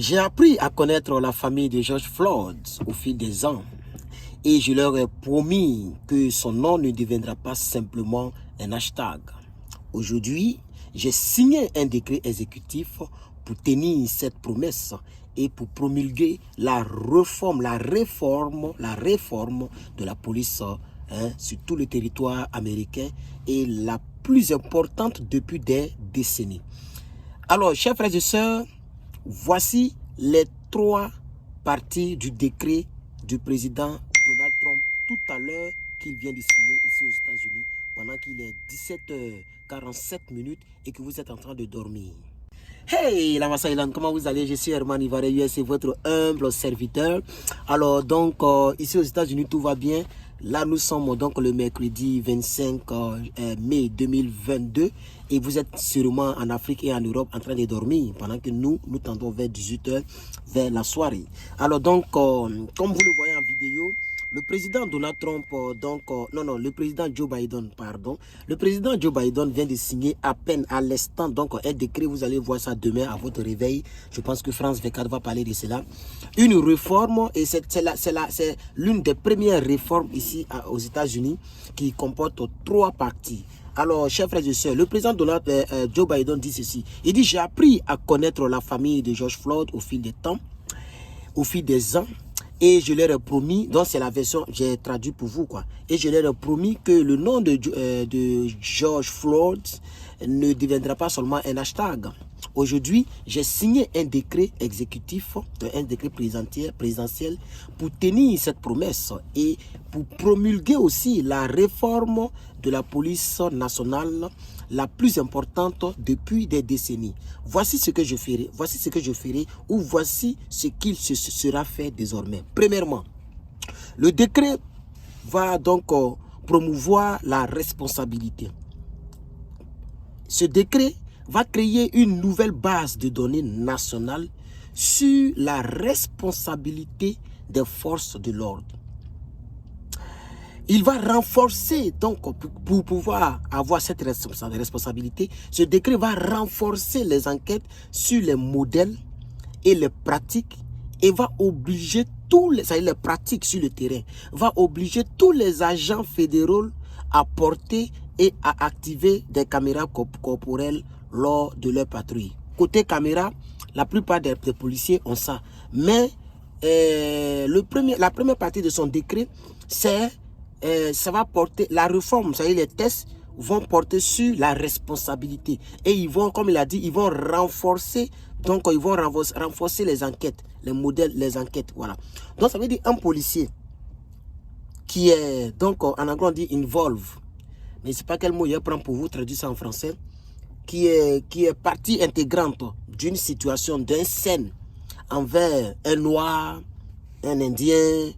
J'ai appris à connaître la famille de George Floyd au fil des ans et je leur ai promis que son nom ne deviendra pas simplement un hashtag. Aujourd'hui, j'ai signé un décret exécutif pour tenir cette promesse et pour promulguer la réforme de la police sur tout le territoire américain et la plus importante depuis des décennies. Alors, chers frères et sœurs, voici les 3 parties du décret du président Donald Trump tout à l'heure qu'il vient de signer ici aux États-Unis pendant qu'il est 17h47 et que vous êtes en train de dormir. Hey, la Massa Island, comment vous allez? Je suis Herman Ivaré US, c'est votre humble serviteur. Alors, donc, ici aux États-Unis, tout va bien. Là, nous sommes donc le mercredi 25 mai 2022 et vous êtes sûrement en Afrique et en Europe en train de dormir pendant que nous tendons vers 18h, vers la soirée. Alors, donc, comme vous le voyez en vidéo, le président Donald Trump, le président Joe Biden, le président Joe Biden vient de signer à peine à l'instant, donc un décret, vous allez voir ça demain à votre réveil. Je pense que France 24 va parler de cela. Une réforme, et c'est l'une des premières réformes ici aux États-Unis qui comporte 3 parties. Alors, chers frères et sœurs, le président Joe Biden dit ceci. Il dit, j'ai appris à connaître la famille de George Floyd au fil des temps, au fil des ans. Et je leur ai promis, donc c'est la version, j'ai traduit pour vous quoi. Et je leur ai promis que le nom de George Floyd ne deviendra pas seulement un hashtag. Aujourd'hui, j'ai signé un décret exécutif, un décret présidentiel pour tenir cette promesse et pour promulguer aussi la réforme de la police nationale la plus importante depuis des décennies. Voici ce que je ferai, ou voici ce qu'il sera fait désormais. Premièrement, le décret va donc promouvoir la responsabilité. Ce décret va créer une nouvelle base de données nationale sur la responsabilité des forces de l'ordre. Il va renforcer, donc, pour pouvoir avoir cette responsabilité, ce décret va renforcer les enquêtes sur les modèles et les pratiques et va obliger les pratiques sur le terrain, va obliger tous les agents fédéraux à porter et à activer des caméras corporelles lors de leur patrouille. Côté caméra, la plupart des policiers ont ça. Mais la première partie de son décret, c'est ça va porter la réforme, c'est-à-dire les tests vont porter sur la responsabilité et ils vont, comme il a dit, ils vont renforcer, donc ils vont renforcer les enquêtes, les modèles, les enquêtes, voilà. Donc ça veut dire un policier qui est, donc en anglais on dit involve, mais c'est pas quel mot il prend pour vous traduire ça en français, qui est partie intégrante d'une situation, d'une scène envers un noir, un indien,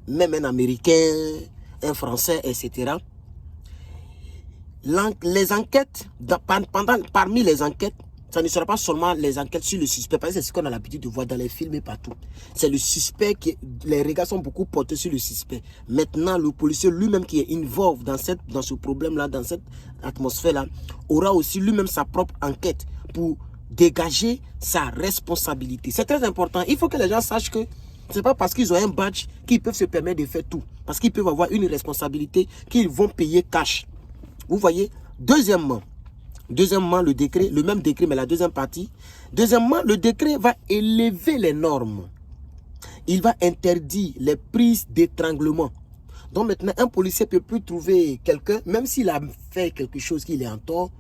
même un américain, un français, etc. Les enquêtes, parmi les enquêtes, ça ne sera pas seulement les enquêtes sur le suspect, parce que c'est ce qu'on a l'habitude de voir dans les films et partout. C'est le suspect les regards sont beaucoup portés sur le suspect. Maintenant, le policier lui-même qui est involved dans ce problème-là, dans cette atmosphère-là, aura aussi lui-même sa propre enquête pour dégager sa responsabilité. C'est très important. Il faut que les gens sachent que c'est pas parce qu'ils ont un badge qu'ils peuvent se permettre de faire tout. Parce qu'ils peuvent avoir une responsabilité qu'ils vont payer cash. Vous voyez? Deuxièmement, le décret, le même décret, mais la deuxième partie. Deuxièmement, le décret va élever les normes. Il va interdire les prises d'étranglement. Donc maintenant, un policier ne peut plus trouver quelqu'un, même s'il a fait quelque chose qu'il est en tort,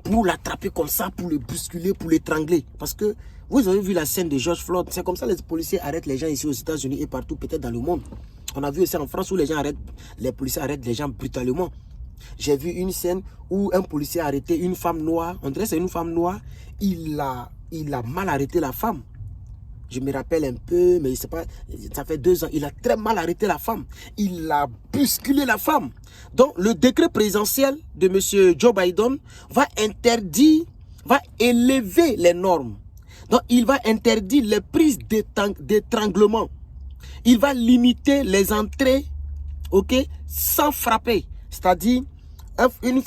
pour l'attraper comme ça, pour le bousculer, pour l'étrangler. Parce que vous avez vu la scène de George Floyd. C'est comme ça que les policiers arrêtent les gens ici aux États-Unis et partout, peut-être dans le monde. On a vu aussi en France où les policiers arrêtent les gens brutalement. J'ai vu une scène où un policier a arrêté une femme noire. On dirait que c'est une femme noire. Il a mal arrêté la femme. Je me rappelle un peu, mais c'est pas, ça fait 2 ans. Il a très mal arrêté la femme. Il a bousculé la femme. Donc, le décret présidentiel de M. Joe Biden va élever les normes. Donc, il va interdire les prises d'étranglement. Il va limiter les entrées, ok, sans frapper. C'est-à-dire, une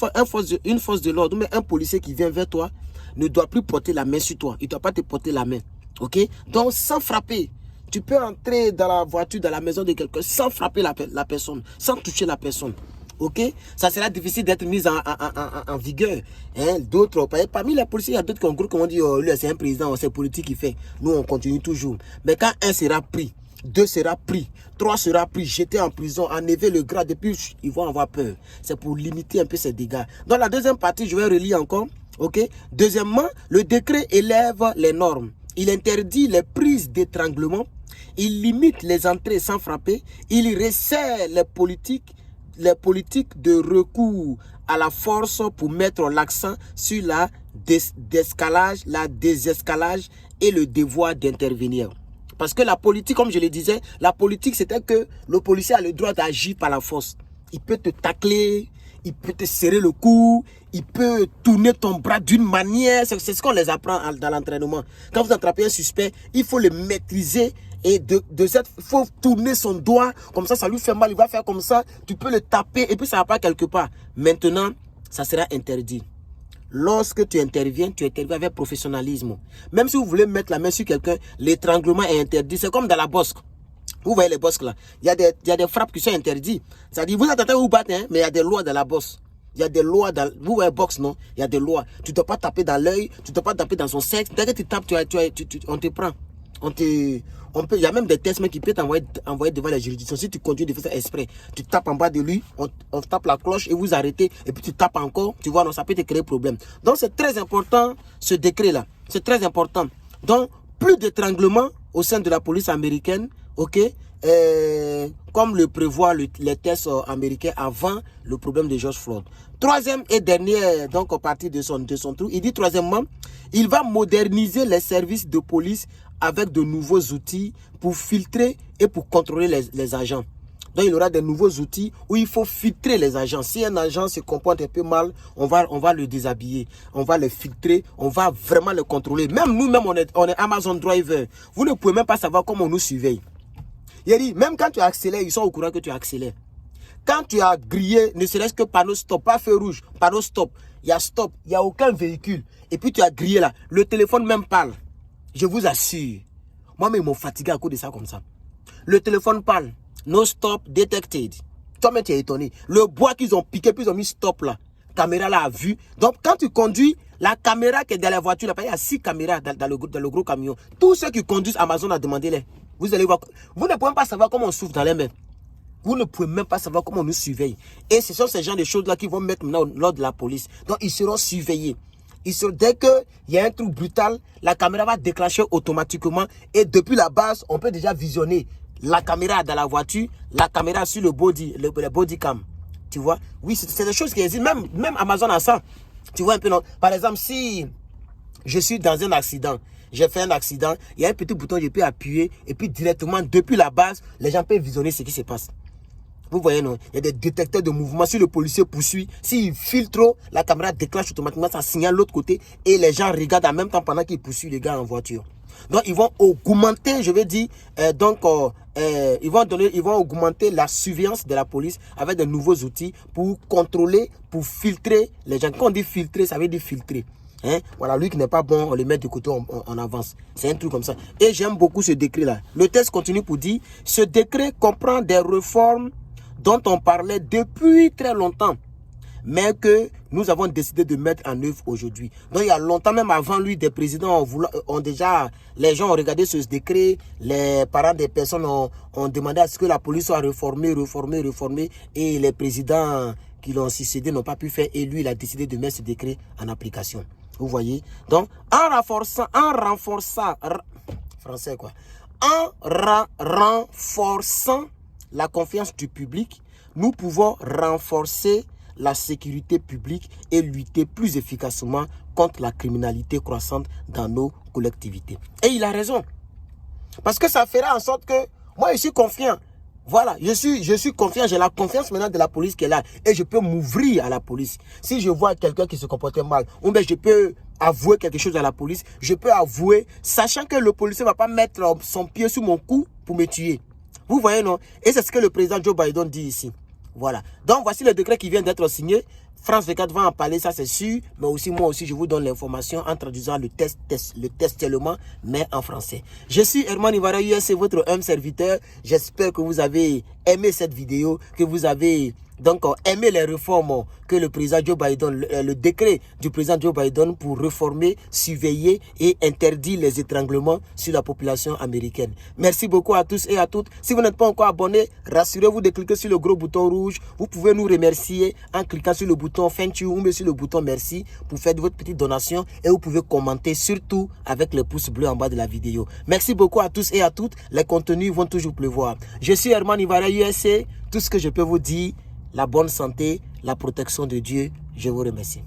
force de l'ordre, mais un policier qui vient vers toi ne doit plus porter la main sur toi. Il ne doit pas te porter la main. Ok? Donc, sans frapper. Tu peux entrer dans la voiture, dans la maison de quelqu'un, sans frapper la personne, sans toucher la personne. Ok? Ça sera difficile d'être mis en vigueur. Hein? D'autres, parmi les policiers, il y a d'autres qui ont gros, comme on dit, oh, lui, c'est un président, c'est politique qu'il fait. Nous, on continue toujours. Mais quand un sera pris, 2 sera pris, 3 sera pris, jeté en prison, enlever le grade, et puis ils vont avoir peur. C'est pour limiter un peu ces dégâts. Dans la deuxième partie, je vais relire encore. Ok? Deuxièmement, le décret élève les normes. Il interdit les prises d'étranglement. Il limite les entrées sans frapper. Il resserre les politiques de recours à la force pour mettre l'accent sur la désescalade et le devoir d'intervenir. Parce que la politique, comme je le disais, la politique, c'était que le policier a le droit d'agir par la force. Il peut te tacler, il peut te serrer le cou, il peut tourner ton bras d'une manière. C'est ce qu'on les apprend dans l'entraînement. Quand vous attrapez un suspect, il faut le maîtriser. Et il faut tourner son doigt, comme ça lui fait mal, il va faire comme ça, tu peux le taper et puis ça va pas quelque part. Maintenant, ça sera interdit. Lorsque tu interviens avec professionnalisme. Même si vous voulez mettre la main sur quelqu'un, l'étranglement est interdit. C'est comme dans la boxe. Vous voyez les boxes là, il y a des frappes qui sont interdites. C'est-à-dire, vous attendez vous battre, hein, mais il y a des lois dans la boxe. Il y a des lois dans... Vous voyez boxe, non? Il y a des lois. Tu ne dois pas taper dans l'œil, tu ne dois pas taper dans son sexe. Dès que tu tapes, on te prend. Il y a même des tests qui peuvent t'envoyer devant la juridiction. Si tu conduis de faire ça exprès, tu tapes en bas de lui, on tape la cloche et vous arrêtez. Et puis tu tapes encore, tu vois, non, ça peut te créer problème. Donc c'est très important ce décret-là. C'est très important. Donc plus d'étranglement au sein de la police américaine, ok, comme le prévoient les tests américains avant le problème de George Floyd. Troisième et dernière, donc à partir de son trou, il dit troisièmement, il va moderniser les services de police avec de nouveaux outils pour filtrer et pour contrôler les agents. Donc il y aura de nouveaux outils où il faut filtrer les agents. Si un agent se comporte un peu mal, on va le déshabiller, on va le filtrer, on va vraiment le contrôler. Même nous-mêmes, on est Amazon Driver. Vous ne pouvez même pas savoir comment on nous surveille. Il dit, même quand tu accélères, ils sont au courant que tu accélères. Quand tu as grillé, ne serait-ce que panneau stop, pas feu rouge, panneau stop, il y a stop, il n'y a aucun véhicule. Et puis tu as grillé là, le téléphone même parle. Je vous assure. Moi-même, ils m'ont fatigué à cause de ça comme ça. Le téléphone parle. No stop detected. Toi-même, tu es étonné. Le bois qu'ils ont piqué, puis ils ont mis stop là. Caméra là a vu. Donc, quand tu conduis, la caméra qui est dans la voiture, là, il y a 6 caméras dans le gros camion. Tous ceux qui conduisent Amazon a demandé-les. Vous allez voir. Vous ne pouvez pas savoir comment on souffle dans les mains. Vous ne pouvez même pas savoir comment on nous surveille. Et ce sont ces genres de choses-là qui vont mettre maintenant l'ordre de la police. Donc, ils seront surveillés. Dès qu'il y a un truc brutal, la caméra va déclencher automatiquement. Et depuis la base, on peut déjà visionner la caméra dans la voiture, la caméra sur le body cam. Tu vois? Oui, c'est des choses qui existent. Même Amazon a ça. Tu vois un peu, non? Par exemple, si je suis dans un accident, j'ai fait un accident, il y a un petit bouton, je peux appuyer. Et puis directement, depuis la base, les gens peuvent visionner ce qui se passe. Vous voyez, non? Il y a des détecteurs de mouvement. Si le policier poursuit, s'il filtre trop, la caméra déclenche automatiquement, ça signale l'autre côté. Et les gens regardent en même temps pendant qu'ils poursuivent les gars en voiture. Donc, ils vont augmenter, je vais dire, ils vont augmenter la surveillance de la police avec de nouveaux outils pour contrôler, pour filtrer les gens. Quand on dit filtrer, ça veut dire filtrer. Hein? Voilà, lui qui n'est pas bon, on le met de côté, on avance. C'est un truc comme ça. Et j'aime beaucoup ce décret-là. Le texte continue pour dire, ce décret comprend des réformes dont on parlait depuis très longtemps, mais que nous avons décidé de mettre en œuvre aujourd'hui. Donc il y a longtemps, même avant lui, des présidents ont déjà, les gens ont regardé ce décret, les parents des personnes ont demandé à ce que la police soit réformée, et les présidents qui l'ont succédé n'ont pas pu faire, et lui il a décidé de mettre ce décret en application. Vous voyez? Donc en renforçant, la confiance du public, nous pouvons renforcer la sécurité publique et lutter plus efficacement contre la criminalité croissante dans nos collectivités. Et il a raison. Parce que ça fera en sorte que moi, je suis confiant. Voilà, je suis confiant. J'ai la confiance maintenant de la police qui est là. Et je peux m'ouvrir à la police. Si je vois quelqu'un qui se comportait mal, ou bien je peux avouer quelque chose à la police, je peux avouer, sachant que le policier ne va pas mettre son pied sur mon cou pour me tuer. Vous voyez, non? Et c'est ce que le président Joe Biden dit ici. Voilà. Donc, voici le décret qui vient d'être signé. France 24 va en parler, ça c'est sûr. Mais aussi, moi aussi, je vous donne l'information en traduisant le testament, mais en français. Je suis Herman Ivara US, votre humble serviteur. J'espère que vous avez aimé cette vidéo, que vous avez donc aimé les réformes que le président Joe Biden, le décret du président Joe Biden pour réformer, surveiller et interdire les étranglements sur la population américaine. Merci beaucoup à tous et à toutes. Si vous n'êtes pas encore abonné, rassurez-vous de cliquer sur le gros bouton rouge. Vous pouvez nous remercier en cliquant sur le bouton thank you ou sur le bouton merci pour faire votre petite donation et vous pouvez commenter surtout avec le pouce bleu en bas de la vidéo. Merci beaucoup à tous et à toutes. Les contenus vont toujours pleuvoir. Je suis Herman Ivara USA. Tout ce que je peux vous dire, la bonne santé, la protection de Dieu. Je vous remercie.